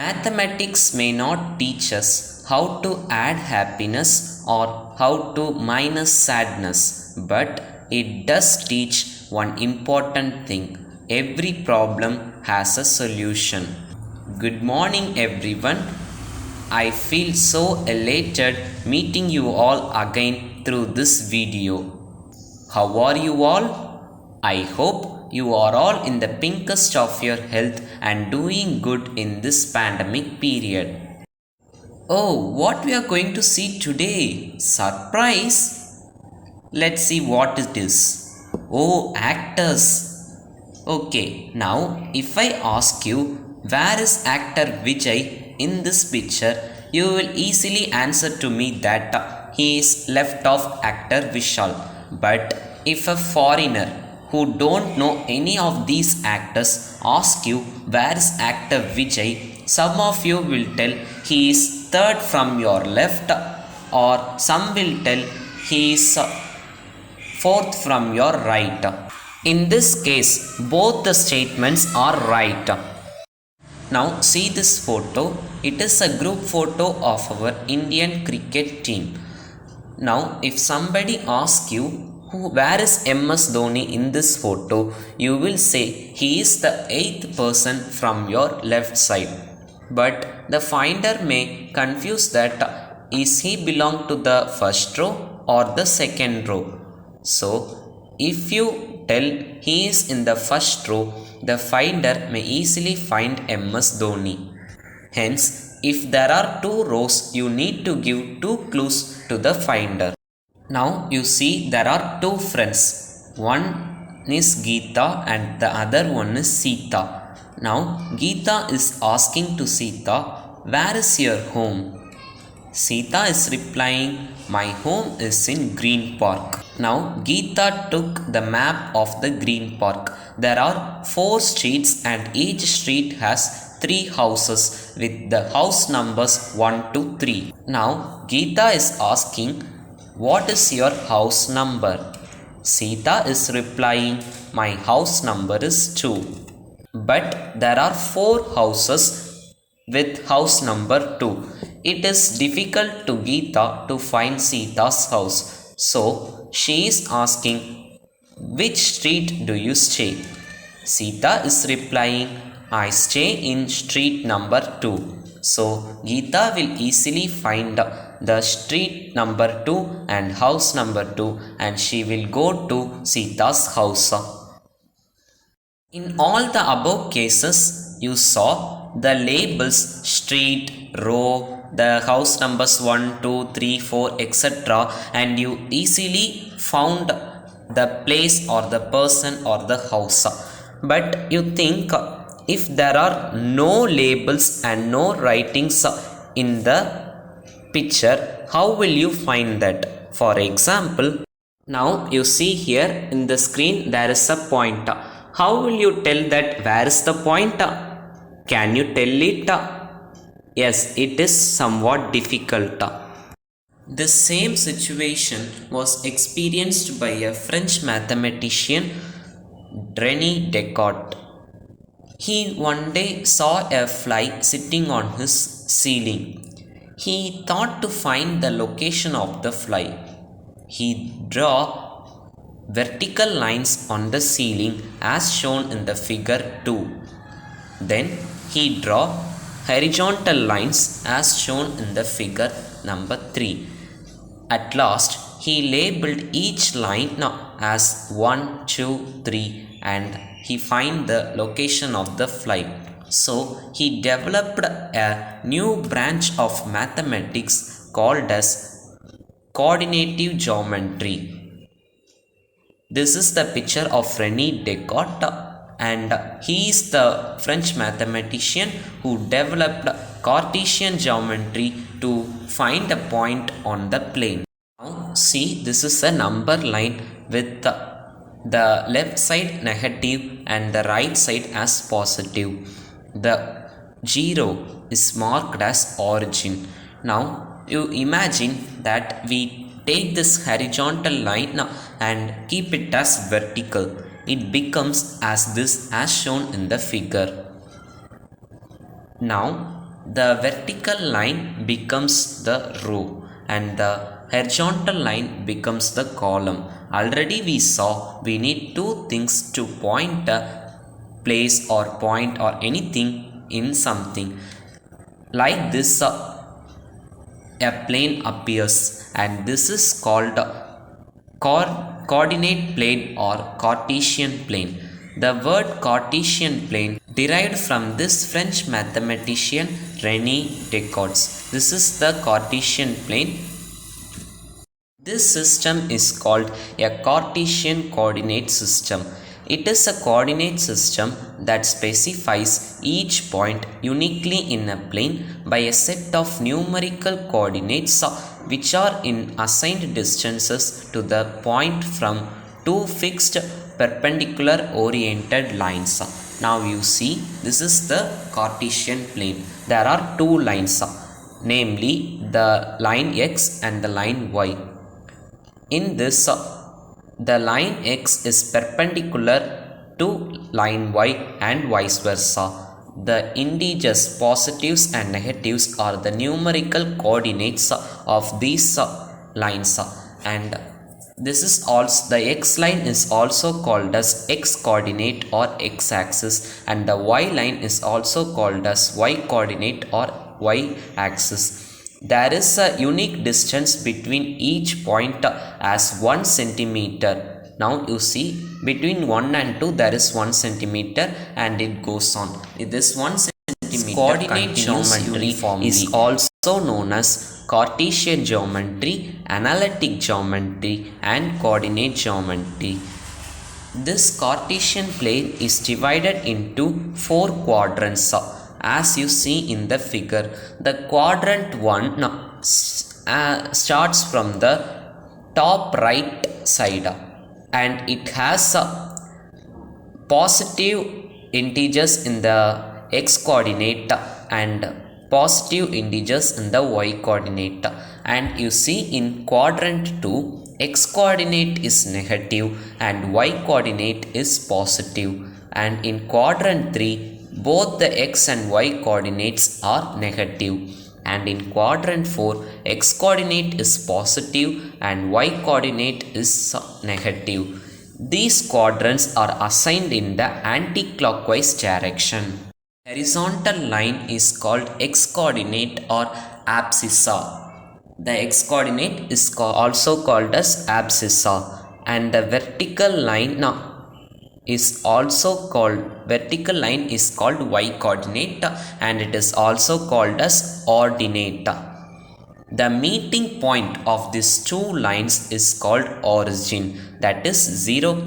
Mathematics may not teach us how to add happiness or how to minus sadness, but it does teach one important thing. Every problem has a solution. Good morning, everyone. I feel so elated meeting you all again through this video. How are you all? I hope you are all in the pinkest of your health and doing good in this pandemic period. Oh, what we are going to see today? Surprise! Let's see what it is. Oh, actors. Okay, now if I ask you where is actor Vijay in this picture, you will easily answer to me that he is left of actor Vishal. But if a foreigner who don't know any of these actors ask you where is actor Vijay, some of you will tell he is third from your left, or some will tell he is fourth from your right. In this case, both the statements are right. Now see this photo. It is a group photo of our Indian cricket team. Now if somebody asks you where is MS Dhoni in this photo, you will say he is the 8th person from your left side. But the finder may confuse that is he belong to the first row or the second row. So if you tell he is in the first row, the finder may easily find MS Dhoni. Hence, if there are two rows, you need to give two clues to the finder. Now you see there are two friends. One is Geeta and the other one is Sita. Now Geeta is asking to Sita, where is your home? Sita is replying, my home is in Green Park. Now Geeta took the map of the Green Park. There are 4 streets and each street has 3 houses with the house numbers 1 to 3. Now Geeta is asking, what is your house number? Sita is replying, my house number is 2. But there are 4 houses with house number 2. It is difficult to Geeta to find Sita's house. So she is asking, which street do you stay? Sita is replying, I stay in street number 2. So Geeta will easily find the street number 2 and house number 2 and she will go to Sita's house. In all the above cases, you saw the labels street, row, the house numbers 1, 2, 3, 4, etc. and you easily found the place or the person or the house. But you think if there are no labels and no writings in the picture, how will you find that? For example, now you see here in the screen there is a point. How will you tell that where is the point? Can you tell it? Yes, it is somewhat difficult. The same situation was experienced by a French mathematician, René Descartes. He one day saw a fly sitting on his ceiling. He thought to find the location of the fly. He drew vertical lines on the ceiling as shown in the figure 2. Then he drew horizontal lines as shown in the figure number 3. At last, he labeled each line as 1, 2, 3 and he find the location of the fly. So, he developed a new branch of mathematics called as coordinative geometry. This is the picture of René Descartes and he is the French mathematician who developed Cartesian geometry to find a point on the plane. Now see, this is a number line with the left side negative and the right side as positive. The 0 is marked as origin. Now you imagine that we take this horizontal line and keep it as vertical. It becomes as this as shown in the figure. Now the vertical line becomes the row and the horizontal line becomes the column. Already we saw we need two things to point a place or point or anything in something. Like this, a plane appears and this is called coordinate plane or Cartesian plane. The word Cartesian plane derived from this French mathematician René Descartes. This is the Cartesian plane. This system is called a Cartesian coordinate system. It is a coordinate system that specifies each point uniquely in a plane by a set of numerical coordinates which are in assigned distances to the point from two fixed perpendicular oriented lines. Now you see, this is the Cartesian plane. There are two lines, namely the line x and the line y. In this, the line x is perpendicular to line y and vice versa. The integers, positives and negatives are the numerical coordinates of these lines, and this is also the x line is also called as x coordinate or x axis, and the y line is also called as y coordinate or y axis. There is a unique distance between each point as 1 centimeter. Now you see, between 1 and 2 there is 1 centimeter and it goes on. This 1 centimeter coordinate geometry is also known as Cartesian geometry, analytic geometry and coordinate geometry. This Cartesian plane is divided into 4 quadrants. As you see in the figure, the quadrant 1 starts from the top right side and it has positive integers in the x coordinate and positive integers in the y coordinate. And you see in quadrant 2, x coordinate is negative and y coordinate is positive, and in quadrant 3 both the x and y coordinates are negative, and in quadrant 4 x coordinate is positive and y coordinate is negative. These quadrants are assigned in the anti-clockwise direction. Horizontal line is called x coordinate or abscissa. The x coordinate is also called as abscissa, and the vertical line is also called y coordinate, and it is also called as ordinate. The meeting point of these two lines is called origin, that is 0,